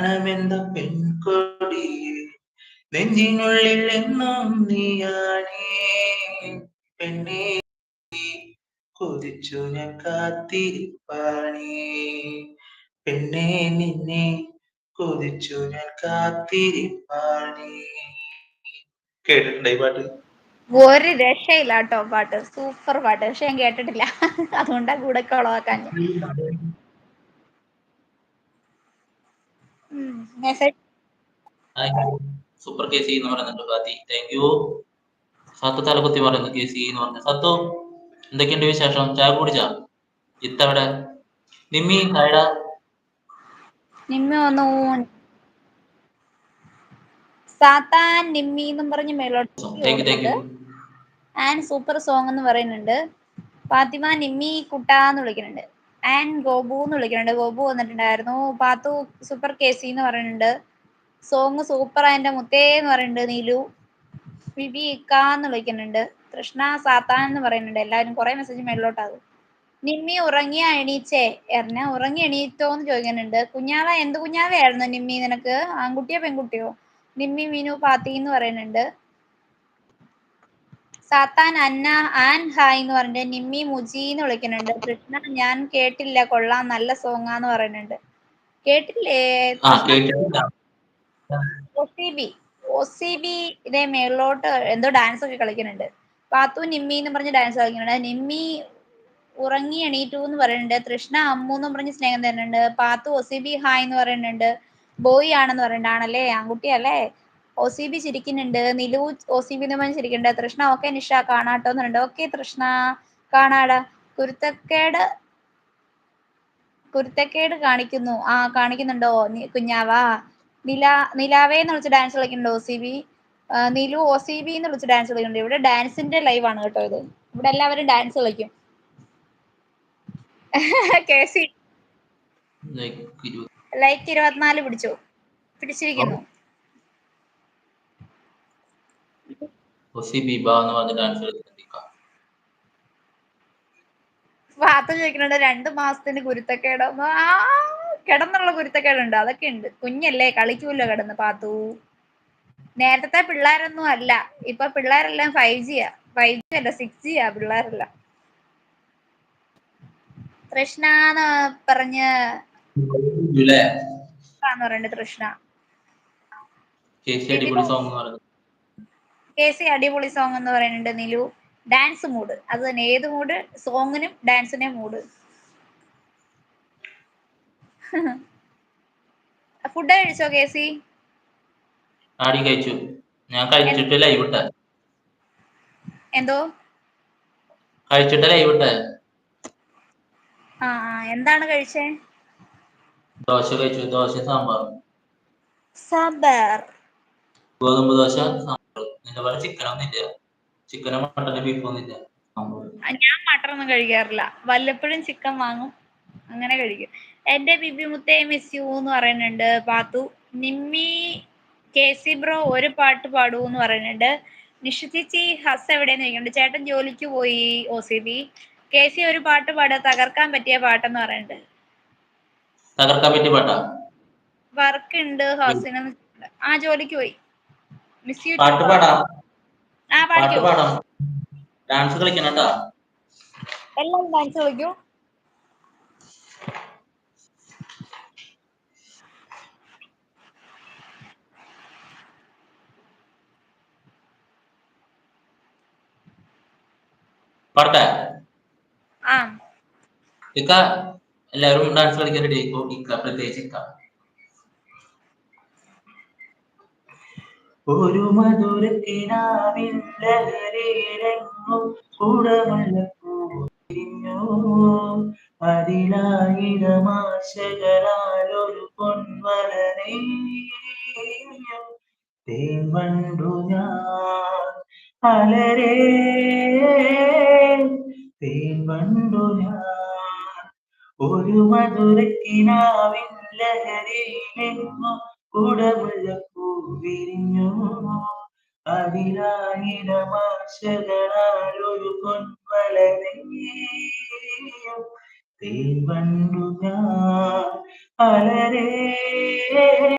മനമെന്ത പെൺകൊടിയെ നെഞ്ചിനുള്ളിൽ എന്നും നീയാണേ പെണ്ണേ കൊതിച്ചു ഞാൻ കാത്തിരിപ്പാണേ പെണ്ണേ നിന്നെ കൊതിച്ചു ഞാൻ കാത്തിരിപ്പാണേ. കേട്ടിട്ടുണ്ടോ ഈ പാട്ട്? ഒരു രക്ഷയില്ല കേട്ടോ പാട്ട്, സൂപ്പർ പാട്ട്. പക്ഷെ ഞാൻ കേട്ടിട്ടില്ല, അതുകൊണ്ടാ കൂടെ കൊളവാക്കാൻ. മെസ്സേജ് സൂപ്പർ കേസി എന്ന് പറയുന്നുണ്ട് ഫാത്തി, താങ്ക് യു. സത്തു തലകുത്തി പറയുന്നു കേസി എന്ന് പറഞ്ഞു. സത്തു എന്തൊക്കെയുണ്ട് വിശേഷം? ചായ കുടിച്ചാ? ഇത്തവിടെ നിമ്മി ഹായടാ. നിമ്മി വന്നു. സാത്താൻ നിമ്മി എന്നും പറഞ്ഞ് മേലോട്ട് ഓടുന്നുണ്ട്. ആൻഡ് സൂപ്പർ സോങ് എന്ന് പറയുന്നുണ്ട്. ഫാത്തിമ നിമ്മി കുട്ടാന്ന് വിളിക്കുന്നുണ്ട്. ആൻഡ് ഗോപു എന്ന് വിളിക്കുന്നുണ്ട്. ഗോപു വന്നിട്ടുണ്ടായിരുന്നു. പാത്തു സൂപ്പർ കേസി എന്ന് പറയുന്നുണ്ട്. സോങ് സൂപ്പർ ആൻഡ് മുത്തേ എന്ന് പറയുന്നുണ്ട്. നീലു വിവി ഇക്കാന്ന് വിളിക്കുന്നുണ്ട്. കൃഷ്ണ സാത്താൻ എന്ന് പറയുന്നുണ്ട്. എല്ലാവരും കുറെ മെസ്സേജ് മേളിലോട്ടാകും. നിമ്മി ഉറങ്ങിയ എണീച്ചേ എറിഞ്ഞ ഉറങ്ങി എണീറ്റോ എന്ന് ചോദിക്കുന്നുണ്ട്. കുഞ്ഞാവ എന്ത് കുഞ്ഞാവയായിരുന്നു നിമ്മി നിനക്ക്? ആൺകുട്ടിയോ പെൺകുട്ടിയോ? നിമ്മി മീനു പാത്തി എന്ന് പറയുന്നുണ്ട്. സാത്താൻ അന്ന ആൻ ഹായ് എന്ന് പറഞ്ഞിട്ട് നിമ്മി മുജി എന്ന് വിളിക്കുന്നുണ്ട്. കൃഷ്ണ ഞാൻ കേട്ടില്ല, കൊള്ളാം, നല്ല സോങ്ങാന്ന് പറയുന്നുണ്ട്. കേട്ടില്ലേ കൃഷ്ണ? ഒസിബി ഇതേ മേളിലോട്ട് എന്തോ ഡാൻസ് ഒക്കെ കളിക്കുന്നുണ്ട്. പാത്തു നിമ്മി എന്ന് പറഞ്ഞ് ഡാൻസ് കളിക്കുന്നുണ്ട്. നിമ്മി ഉറങ്ങി എണീറ്റു എന്ന് പറയുന്നുണ്ട്. കൃഷ്ണ അമ്മു എന്ന് പറഞ്ഞ് സ്നേഹം തരുന്നുണ്ട്. പാത്തു ഒസിബി ഹായ് എന്ന് പറയുന്നുണ്ട്. ബോയ് ആണെന്ന് പറയുന്നുണ്ട്. ആണല്ലേ, ആൺകുട്ടിയല്ലേ? ഒസിബി ചിരിക്കുന്നുണ്ട്. നിലു ഒസിബി എന്ന് പറഞ്ഞ് ചിരിക്കുന്നുണ്ട്. കൃഷ്ണ ഓക്കെ നിഷ കാണാട്ടോ എന്ന് പറയുന്നുണ്ട്. ഓക്കെ കൃഷ്ണ കാണാടാ. കുരുത്തക്കേട് കാണിക്കുന്നു. ആ കാണിക്കുന്നുണ്ടോ കുഞ്ഞാവാ? നിലാവേ എന്ന് വിളിച്ച് ഡാൻസ് കളിക്കുന്നുണ്ട് ഒസിബി. നിലു ഒസിബി എന്ന് വിളിച്ച് ഡാൻസ് കളിക്കുന്നുണ്ട്. ഇവിടെ ഡാൻസിന്റെ ലൈവ് ആണ് കേട്ടോ ഇത്. ഇവിടെ എല്ലാവരും ഡാൻസ് കളിക്കും. കേസി ലൈക്ക് 24 പിടിച്ചിരിക്കുന്നു. പാത്തു ചോദിക്കുന്നുണ്ട് 2 മാസത്തിന് കുരുത്തക്കേടോ? ആ കിടന്നുള്ള കുരുത്തക്കേടുണ്ട്, അതൊക്കെ ഉണ്ട്. കുഞ്ഞല്ലേ, കളിക്കൂല്ലോ കിടന്ന്. പാത്തു നേരത്തെ പിള്ളേരൊന്നും അല്ല, ഇപ്പൊ പിള്ളേരെല്ലാം 5G അല്ല 6G പിള്ളേരെല്ലാം. കൃഷ്ണ എന്ന് പറഞ്ഞ് പറയുന്നുണ്ട്. കൃഷ്ണ കേസി അടിപൊളി സോങ് എന്ന് പറയുന്നുണ്ട്. നിലു ഡാൻസ് മൂഡ്, അത് തന്നെ. ഏത് മൂഡ്? സോങ്ങിനും ഡാൻസിനും മൂഡ്. ഫുഡ് കഴിച്ചോ കേസി? കഴിച്ചു. ഞാൻ കഴിച്ചിട്ട് ലൈവ് ഇട്ട. എന്തോ കഴിച്ചിട്ട് ലൈവ് ഇട്ട. എന്താണ് കഴിച്ചേ? ദോശ കഴിച്ചു. ദോശ സാമ്പാർ. ഗോതമ്പ് ദോശ സാമ്പാർ. നിന്റെ പോലെ ചിക്കനൊന്നുമില്ല. ചിക്കനോ മട്ടനോ ബീഫോ ഒന്നുമില്ല. ഞാൻ മട്ടനൊന്നും കഴിക്കാറില്ല. വല്ലപ്പോഴും ചിക്കൻ വാങ്ങും, അങ്ങനെ കഴിക്കും. എന്റെ ബിബി മുത്തേ മിസ് യു എന്ന് പറയുന്നുണ്ട്. പാത്തു നിമ്മി കേസി ബ്രോ ഒരു പാട്ട് പാടൂ എന്ന് പറയുന്നുണ്ട്. നിഷ ചേച്ചി ഹസ് എവിടെയെന്ന് ചോദിക്കുന്നുണ്ട്. ചേട്ടൻ ജോലിക്ക് പോയി. ഒസിബി കേസി ഒരു പാട്ട് പാടുക, തകർക്കാൻ പറ്റിയ പാട്ടെന്ന് പറയുന്നുണ്ട്. തകർക്കാൻ പറ്റിയ പാട്ടാ? വർക്ക് ഉണ്ട് ഹസിന്. ജോലിക്ക് പോയി. Miss you. പാട്ട് പാടാം. പാട്ട് പാടാം. ഡാൻസ് കളിക്കണട്ടാ. എല്ലാവരും ഡാൻസ് കളിക്കൂ. പാടട്ടെ? ഇക്ക എല്ലാവരും ഡാൻസ് കളിക്കാൻ റെഡി ആയിക്കോ. ഇക്ക പ്രത്യേകിച്ച് ഇക്ക. ഒരു മധുരക്കിനാവിൻ ലഹരിയിലെങ്ങും കൂടമുള്ളൂ അതിലായിരം ആശകളാൽ ഒരു പൊൻവളനെയ്യും തേൻവണ്ടു ഞാൻ അലരേ തേൻവണ്ടു ഞാൻ ഒരു മധുരക്കിനാവിൻ ലഹരിയിലെങ്ങും കൂടമുള്ള പൂവിരിഞ്ഞു അതിലായിരം ആശകളാൽ ഒരു പൊൻവളനെയ്യും തേൻവണ്ടു ഞാൻ അലരേ